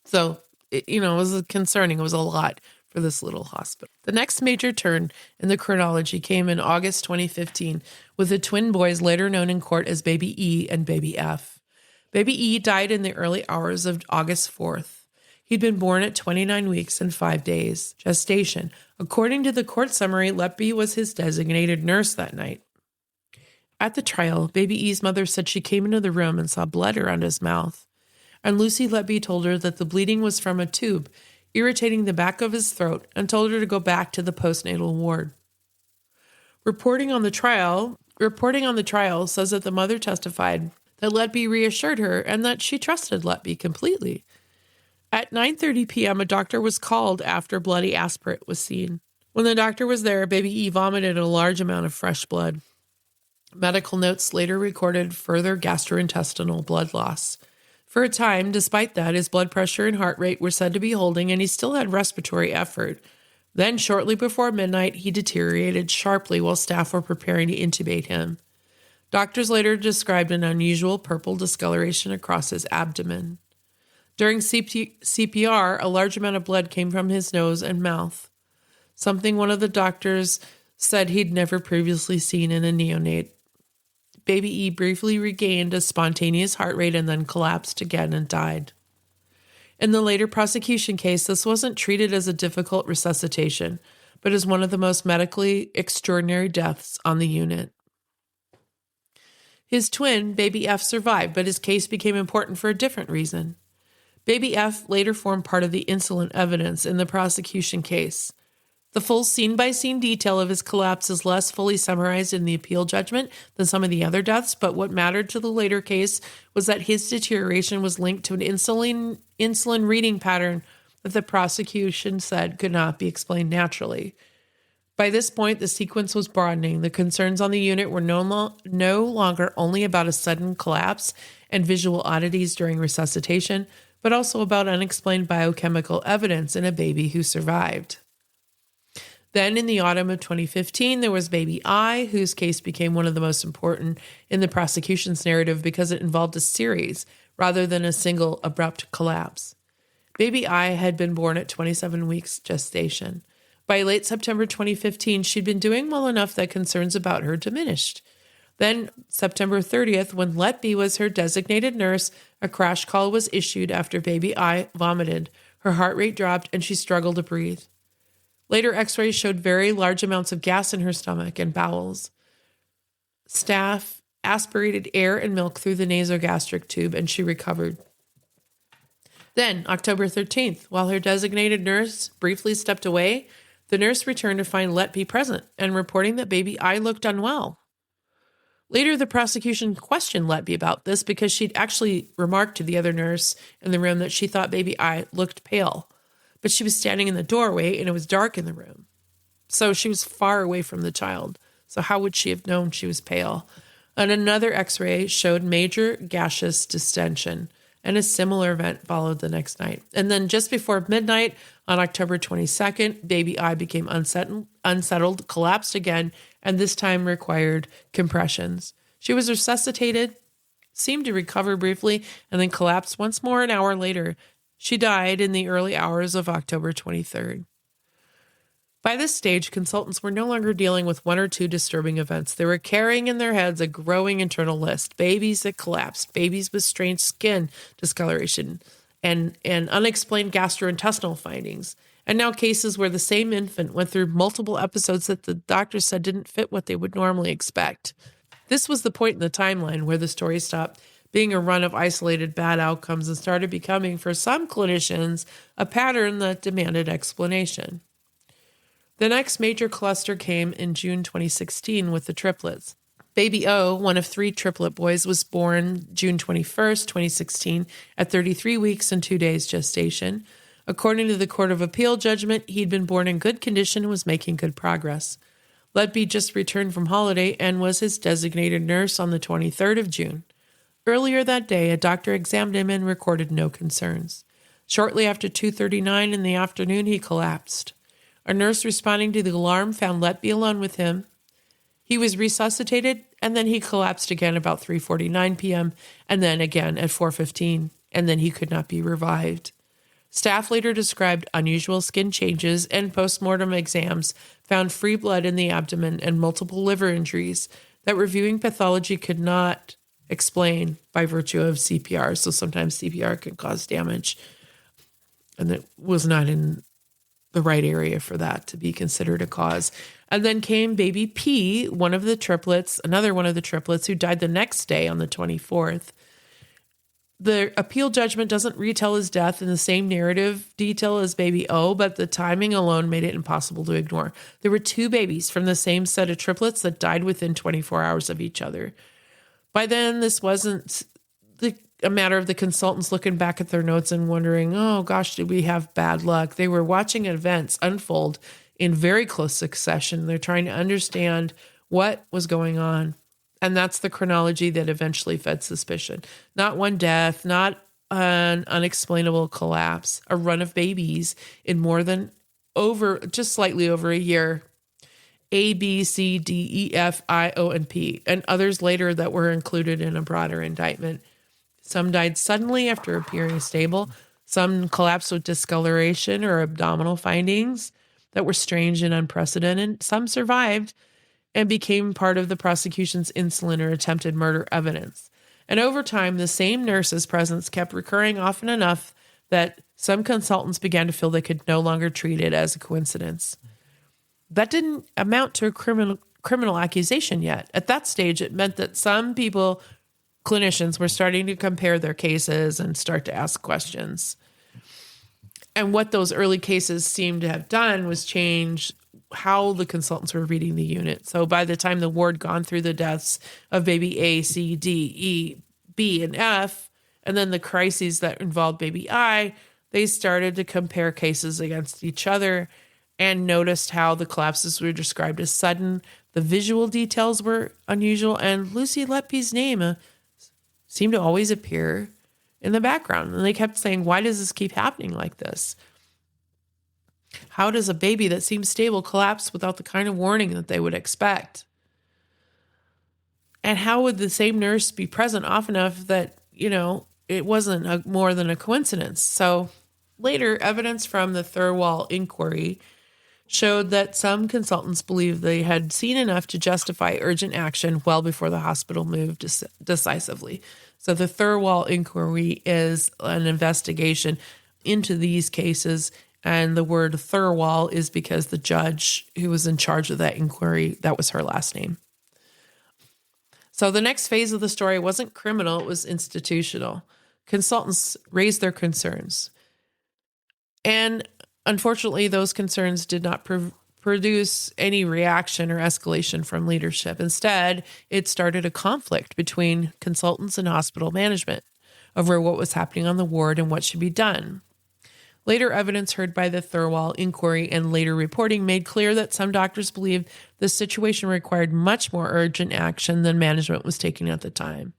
So, it was concerning. It was a lot for this little hospital. The next major turn in the chronology came in August 2015 with the twin boys later known in court as Baby E and Baby F. Baby E died in the early hours of August 4th. He'd been born at 29 weeks and 5 days gestation. According to the court summary, Letby was his designated nurse that night. At the trial, Baby E's mother said she came into the room and saw blood around his mouth. And Lucy Letby told her that the bleeding was from a tube irritating the back of his throat and told her to go back to the postnatal ward. Reporting on the trial says that the mother testified that Letby reassured her and that she trusted Letby completely. At 9:30 p.m., a doctor was called after bloody aspirate was seen. When the doctor was there, Baby E vomited a large amount of fresh blood. Medical notes later recorded further gastrointestinal blood loss. For a time, despite that, his blood pressure and heart rate were said to be holding, and he still had respiratory effort. Then, shortly before midnight, he deteriorated sharply while staff were preparing to intubate him. Doctors later described an unusual purple discoloration across his abdomen. During CPR, a large amount of blood came from his nose and mouth, something one of the doctors said he'd never previously seen in a neonate. Baby E briefly regained a spontaneous heart rate and then collapsed again and died. In the later prosecution case, this wasn't treated as a difficult resuscitation, but as one of the most medically extraordinary deaths on the unit. His twin, Baby F, survived, but his case became important for a different reason. Baby F later formed part of the insulin evidence in the prosecution case. The full scene-by-scene detail of his collapse is less fully summarized in the appeal judgment than some of the other deaths, but what mattered to the later case was that his deterioration was linked to an insulin reading pattern that the prosecution said could not be explained naturally. By this point, the sequence was broadening. The concerns on the unit were no longer only about a sudden collapse and visual oddities during resuscitation, but also about unexplained biochemical evidence in a baby who survived. Then in the autumn of 2015, there was Baby I, whose case became one of the most important in the prosecution's narrative because it involved a series rather than a single abrupt collapse. Baby I had been born at 27 weeks gestation. By late September 2015, she'd been doing well enough that concerns about her diminished. Then, September 30th, when Letby was her designated nurse, a crash call was issued after Baby I vomited. Her heart rate dropped and she struggled to breathe. Later x-rays showed very large amounts of gas in her stomach and bowels. Staff aspirated air and milk through the nasogastric tube and she recovered. Then, October 13th, while her designated nurse briefly stepped away, the nurse returned to find Letby present and reporting that Baby I looked unwell. Later, the prosecution questioned Letby about this because she'd actually remarked to the other nurse in the room that she thought Baby I looked pale. But she was standing in the doorway and it was dark in the room. So she was far away from the child. So how would she have known she was pale? And another x-ray showed major gaseous distension, and a similar event followed the next night. And then just before midnight on October 22nd, Baby I became unsettled, collapsed again, and this time required compressions. She was resuscitated, seemed to recover briefly, and then collapsed once more an hour later. She died in the early hours of October 23rd. By this stage, consultants were no longer dealing with one or two disturbing events. They were carrying in their heads a growing internal list. Babies that collapsed, babies with strange skin discoloration, and unexplained gastrointestinal findings. And now cases where the same infant went through multiple episodes that the doctor said didn't fit what they would normally expect. This was the point in the timeline where the story stopped being a run of isolated bad outcomes and started becoming, for some clinicians, a pattern that demanded explanation. The next major cluster came in June 2016 with the triplets. Baby O, one of 3 triplet boys, was born June 21st, 2016, at 33 weeks and 2 days gestation. According to the Court of Appeal judgment, he'd been born in good condition and was making good progress. Letby just returned from holiday and was his designated nurse on the 23rd of June. Earlier that day, a doctor examined him and recorded no concerns. Shortly after 2:39 in the afternoon, he collapsed. A nurse responding to the alarm found Letby alone with him. He was resuscitated, and then he collapsed again about 3:49 p.m., and then again at 4:15, and then he could not be revived. Staff later described unusual skin changes, and postmortem exams found free blood in the abdomen and multiple liver injuries that reviewing pathology could not explain by virtue of CPR. So sometimes CPR can cause damage, and it was not in the right area for that to be considered a cause. And then came baby P, another one of the triplets who died the next day on the 24th. The appeal judgment doesn't retell his death in the same narrative detail as baby O, but the timing alone made it impossible to ignore. There were two babies from the same set of triplets that died within 24 hours of each other. By then, this wasn't a matter of the consultants looking back at their notes and wondering, oh gosh, did we have bad luck? They were watching events unfold in very close succession. They're trying to understand what was going on. And that's the chronology that eventually fed suspicion. Not one death, not an unexplainable collapse, a run of babies in just slightly over a year. A, B, C, D, E, F, I, O, and P, and others later that were included in a broader indictment. Some died suddenly after appearing stable. Some collapsed with discoloration or abdominal findings that were strange and unprecedented. Some survived and became part of the prosecution's insulin or attempted murder evidence. And over time, the same nurse's presence kept recurring often enough that some consultants began to feel they could no longer treat it as a coincidence. That didn't amount to a criminal accusation yet. At that stage, it meant that some clinicians were starting to compare their cases and start to ask questions. And what those early cases seemed to have done was change how the consultants were reading the unit. So by the time the ward gone through the deaths of baby A, C, D, E, B, and F, and then the crises that involved baby I, they started to compare cases against each other and noticed how the collapses were described as sudden. The visual details were unusual, and Lucy Letby's name seemed to always appear in the background. And they kept saying, why does this keep happening like this? How does a baby that seems stable collapse without the kind of warning that they would expect? And how would the same nurse be present often enough that, it wasn't more than a coincidence? So later, evidence from the Thirlwall inquiry showed that some consultants believed they had seen enough to justify urgent action well before the hospital moved decisively. So the Thirlwall inquiry is an investigation into these cases, and the word Thirlwall is because the judge who was in charge of that inquiry, that was her last name. So the next phase of the story wasn't criminal, it was institutional. Consultants raised their concerns. And unfortunately, those concerns did not produce any reaction or escalation from leadership. Instead, it started a conflict between consultants and hospital management over what was happening on the ward and what should be done. Later evidence heard by the Thirlwall inquiry and later reporting made clear that some doctors believed the situation required much more urgent action than management was taking at the time.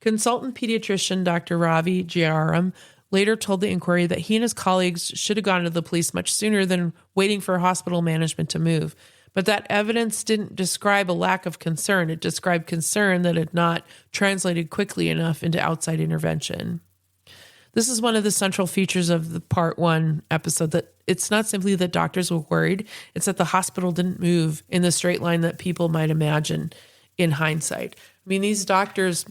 Consultant pediatrician Dr. Ravi Jayaram later told the inquiry that he and his colleagues should have gone to the police much sooner than waiting for hospital management to move. But that evidence didn't describe a lack of concern. It described concern that had not translated quickly enough into outside intervention. This is one of the central features of the part 1 episode, that it's not simply that doctors were worried, it's that the hospital didn't move in the straight line that people might imagine in hindsight. I mean, these doctors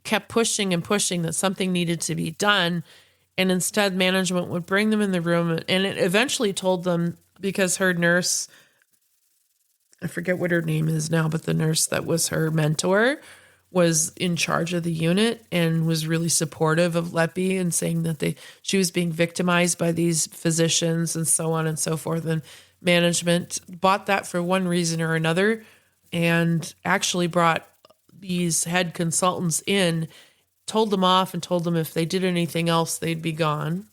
kept pushing and pushing that something needed to be done, and instead management would bring them in the room, and it eventually told them, because her nurse, I forget what her name is now, but the nurse that was her mentor was in charge of the unit and was really supportive of Letby and saying that she was being victimized by these physicians and so on and so forth. And management bought that for one reason or another and actually brought these head consultants in, told them off and told them if they did anything else, they'd be gone.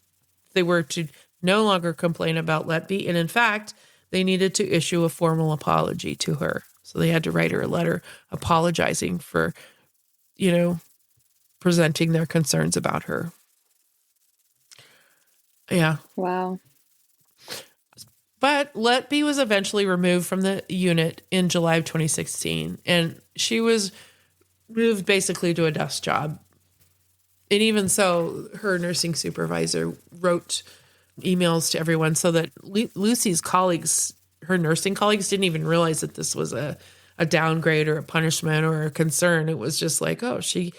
They were to no longer complain about Letby. And in fact, they needed to issue a formal apology to her. So they had to write her a letter apologizing for, presenting their concerns about her. Yeah. Wow. But Letby was eventually removed from the unit in July of 2016, and she was moved basically to a desk job. And even so, her nursing supervisor wrote emails to everyone so that Lucy's colleagues, her nursing colleagues, didn't even realize that this was a downgrade or a punishment or a concern. It was just like, oh, she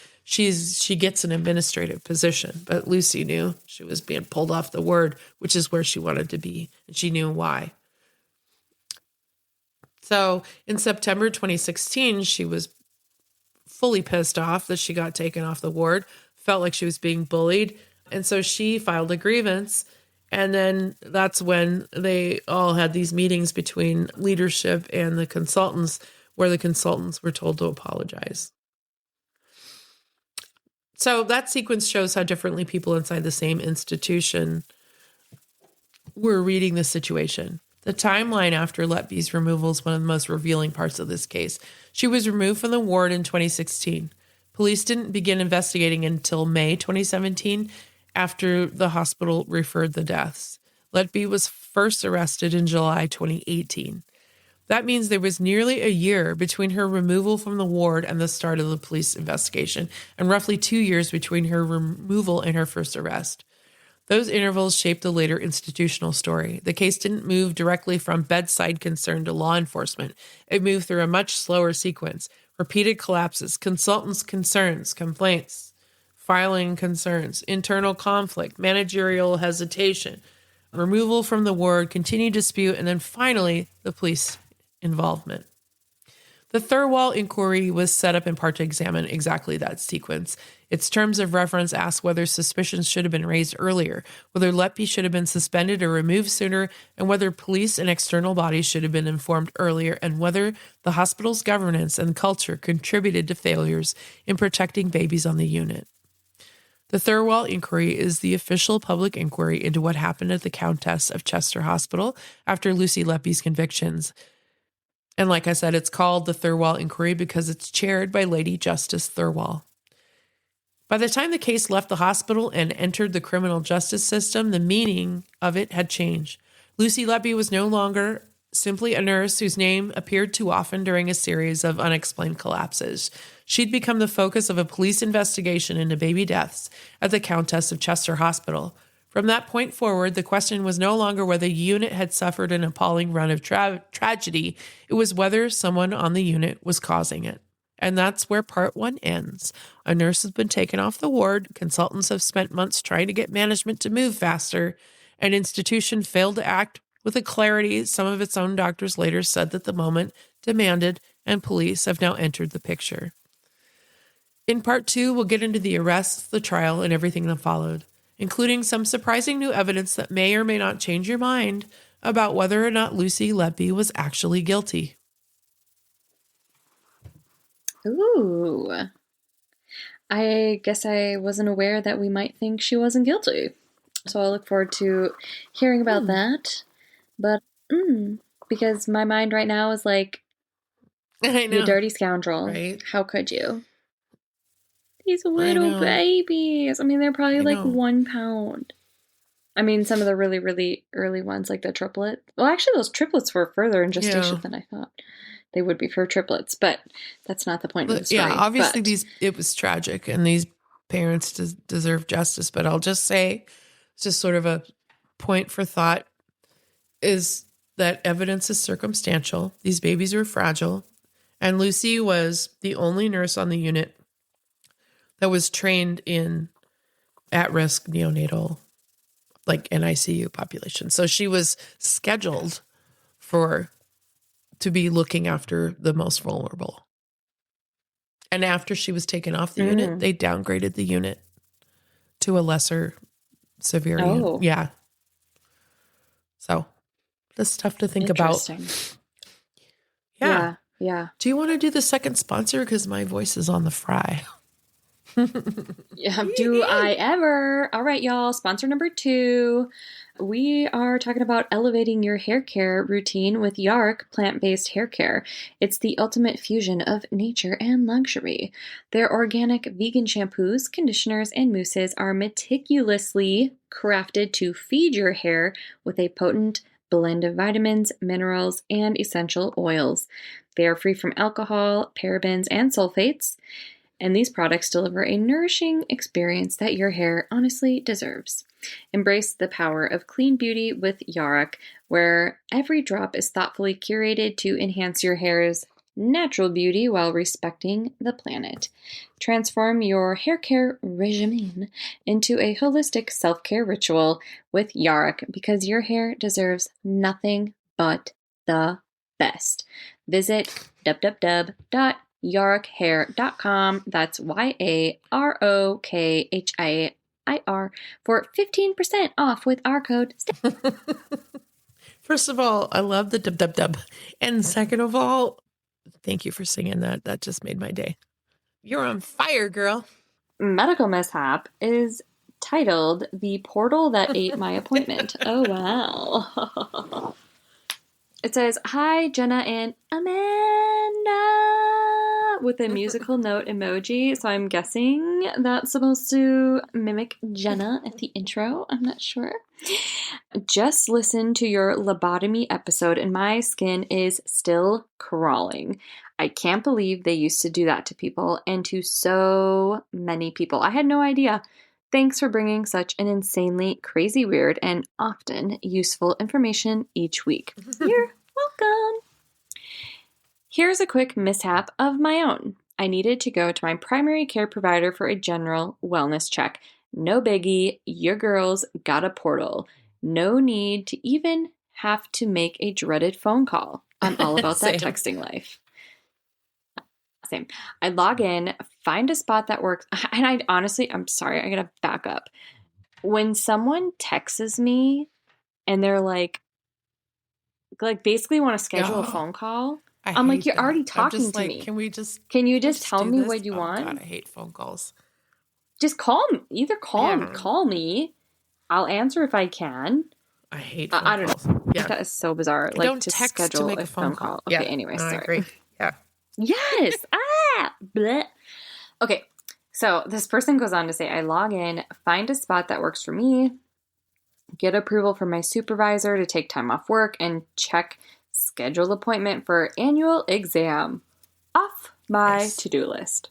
gets an administrative position. But Lucy knew she was being pulled off the ward, which is where she wanted to be, and she knew why. So in September 2016, she was fully pissed off that she got taken off the ward, felt like she was being bullied. And so she filed a grievance. And then that's when they all had these meetings between leadership and the consultants, where the consultants were told to apologize. So that sequence shows how differently people inside the same institution were reading the situation. The timeline after Letby's removal is one of the most revealing parts of this case. She was removed from the ward in 2016. Police didn't begin investigating until May 2017, after the hospital referred the deaths. Letby was first arrested in July 2018. That means there was nearly a year between her removal from the ward and the start of the police investigation, and roughly 2 years between her removal and her first arrest. Those intervals shaped the later institutional story. The case didn't move directly from bedside concern to law enforcement. It moved through a much slower sequence. Repeated collapses, consultants' concerns, complaints, filing concerns, internal conflict, managerial hesitation, removal from the ward, continued dispute, and then finally the police involvement. The Thirlwall inquiry was set up in part to examine exactly that sequence. Its terms of reference ask whether suspicions should have been raised earlier, whether Letby should have been suspended or removed sooner, and whether police and external bodies should have been informed earlier, and whether the hospital's governance and culture contributed to failures in protecting babies on the unit. The Thirlwall inquiry is the official public inquiry into what happened at the Countess of Chester Hospital after Lucy Letby's convictions. And like I said, it's called the Thirlwall Inquiry because it's chaired by Lady Justice Thirlwall. By the time the case left the hospital and entered the criminal justice system, the meaning of it had changed. Lucy Letby was no longer simply a nurse whose name appeared too often during a series of unexplained collapses. She'd become the focus of a police investigation into baby deaths at the Countess of Chester Hospital. From that point forward, the question was no longer whether the unit had suffered an appalling run of tragedy. It was whether someone on the unit was causing it. And that's where part one ends. A nurse has been taken off the ward. Consultants have spent months trying to get management to move faster. An institution failed to act with a clarity some of its own doctors later said that the moment demanded, and police have now entered the picture. In part two, we'll get into the arrests, the trial, and everything that followed, including some surprising new evidence that may or may not change your mind about whether or not Lucy Letby was actually guilty. Ooh. I guess I wasn't aware that we might think she wasn't guilty. So I look forward to hearing about that. But, because my mind right now is like, I know. you dirty scoundrel. Right? How could you? These little babies. I mean, they're probably like 1 pound. I mean, some of the really, really early ones, like the triplet. Well, actually, those triplets were further in gestation than I thought they would be for triplets, but that's not the point of the story. Yeah, obviously it was tragic, and these parents deserve justice. But I'll just say, it's just sort of a point for thought, is that evidence is circumstantial. These babies were fragile, and Lucy was the only nurse on the unit that was trained in at-risk neonatal, like NICU population. So she was scheduled to be looking after the most vulnerable. And after she was taken off the unit, they downgraded the unit to a lesser severe unit. Yeah. So that's tough to think about. Yeah. Do you want to do the second sponsor? Because my voice is on the fry. Yeah, do I ever? All right, y'all. Sponsor number 2. We are talking about elevating your hair care routine with Yark plant-based hair care. It's the ultimate fusion of nature and luxury. Their organic vegan shampoos, conditioners, and mousses are meticulously crafted to feed your hair with a potent blend of vitamins, minerals, and essential oils. They are free from alcohol, parabens, and sulfates. And these products deliver a nourishing experience that your hair honestly deserves. Embrace the power of clean beauty with Yarok, where every drop is thoughtfully curated to enhance your hair's natural beauty while respecting the planet. Transform your hair care regimen into a holistic self-care ritual with Yarok, because your hair deserves nothing but the best. Visit www.yarokhair.com. That's YAROKHIR for 15% off with our code. First of all, I love the dub dub dub. And second of all, thank you for singing that. That just made my day. You're on fire, girl. Medical mishap is titled The Portal That Ate My Appointment. Oh, wow. It says, "Hi, Jenna and Amanda," with a musical note emoji. So I'm guessing that's supposed to mimic Jenna at the intro. I'm not sure. "Just listened to your lobotomy episode and my skin is still crawling. I can't believe they used to do that to people and to so many people. I had no idea. Thanks for bringing such an insanely crazy, weird, and often useful information each week." You're welcome. Here's a quick mishap of my own. I needed to go to my primary care provider for a general wellness check. No biggie, your girls got a portal. No need to even have to make a dreaded phone call. I'm all about that texting life. Same. I log in, find a spot that works. And I'm sorry, I gotta back up. When someone texts me and they're like basically want to schedule a phone call, I'm like, you're already talking to me. Can you just tell me what you want? God, I hate phone calls. Just call me. Either call me. I'll answer if I can. I hate phone calls. Yeah. That is so bizarre. Like, don't to text schedule to make a phone call. Okay, anyway, sorry. I agree. Yeah. Yes. Bleh. Okay, so this person goes on to say, I log in, find a spot that works for me, get approval from my supervisor to take time off work, and check schedule appointment for annual exam off my to-do list.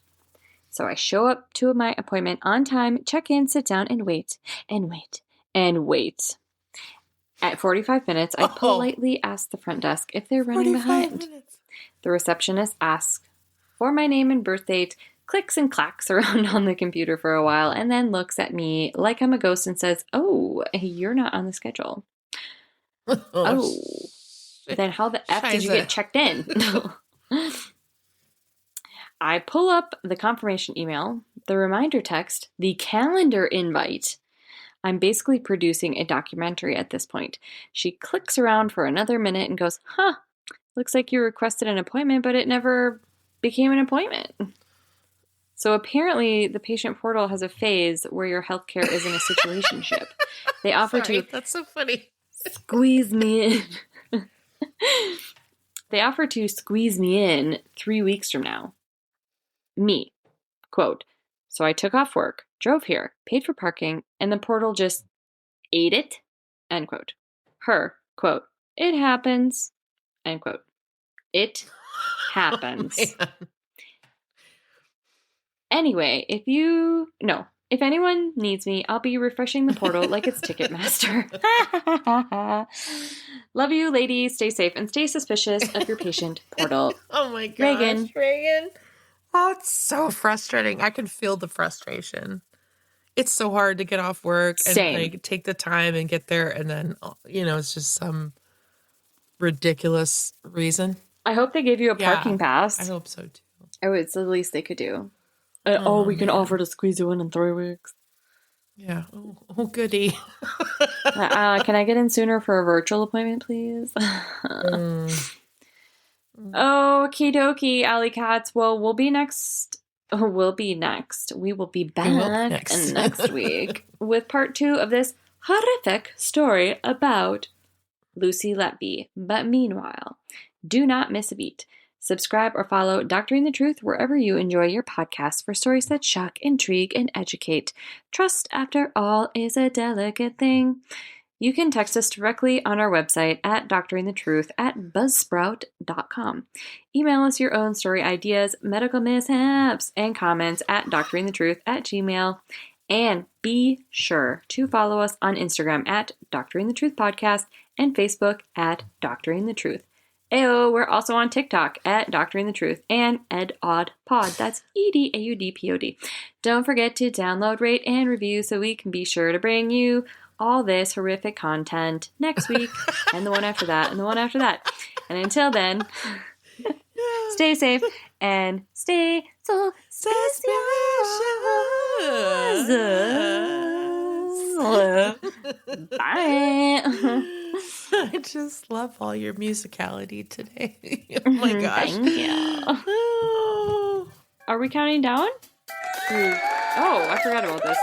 So I show up to my appointment on time, check in, sit down, and wait, and wait, and wait. At 45 minutes, I politely ask the front desk if they're running behind. The receptionist asks for my name and birth date, clicks and clacks around on the computer for a while, and then looks at me like I'm a ghost and says, "Oh, you're not on the schedule." Then how the F did you get checked in? I pull up the confirmation email, the reminder text, the calendar invite. I'm basically producing a documentary at this point. She clicks around for another minute and goes, looks like you requested an appointment, but it never became an appointment. So apparently the patient portal has a phase where your healthcare is in a situationship. They offer that's so funny. Squeeze me in. They offer to squeeze me in 3 weeks from now. Me, quote, so I took off work, drove here, paid for parking, and the portal just ate it, end quote. Her, quote, it happens, end quote. It happens. Anyway, if anyone needs me, I'll be refreshing the portal like it's Ticketmaster. Love you, ladies. Stay safe and stay suspicious of your patient portal. Oh my gosh, Reagan. Oh, it's so frustrating. I can feel the frustration. It's so hard to get off work and take the time and get there, and then it's just some ridiculous reason. I hope they gave you a parking pass. I hope so too. Oh, it's the least they could do. We can offer to squeeze you in 3 weeks. Yeah. Oh goody. Can I get in sooner for a virtual appointment, please? Okie dokie, Alley Cats. Well, we'll be next. We will be back next week with part 2 of this horrific story about Lucy Letby. But meanwhile, do not miss a beat. Subscribe or follow Doctoring the Truth wherever you enjoy your podcasts for stories that shock, intrigue, and educate. Trust, after all, is a delicate thing. You can text us directly on our website at doctoringthetruth@buzzsprout.com. Email us your own story ideas, medical mishaps, and comments at doctoringthetruth@gmail.com. And be sure to follow us on Instagram at Doctoring the Truth Podcast and Facebook at Doctoring the Truth. Ayo, we're also on TikTok at Doctoring the Truth and EdAudPod. That's EDAUDPOD. Don't forget to download, rate, and review so we can be sure to bring you all this horrific content next week and the one after that and the one after that. And until then, stay safe and stay so suspicious. Bye. I just love all your musicality today. Oh my gosh. Thank you. Are we counting down? Oh, I forgot about this.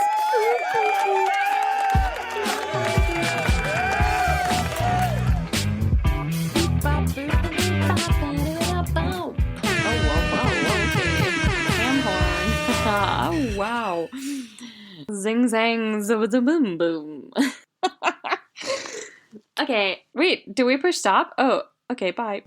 Oh, wow. Zing zang boom boom. Okay, wait, do we push stop? Oh, okay, bye.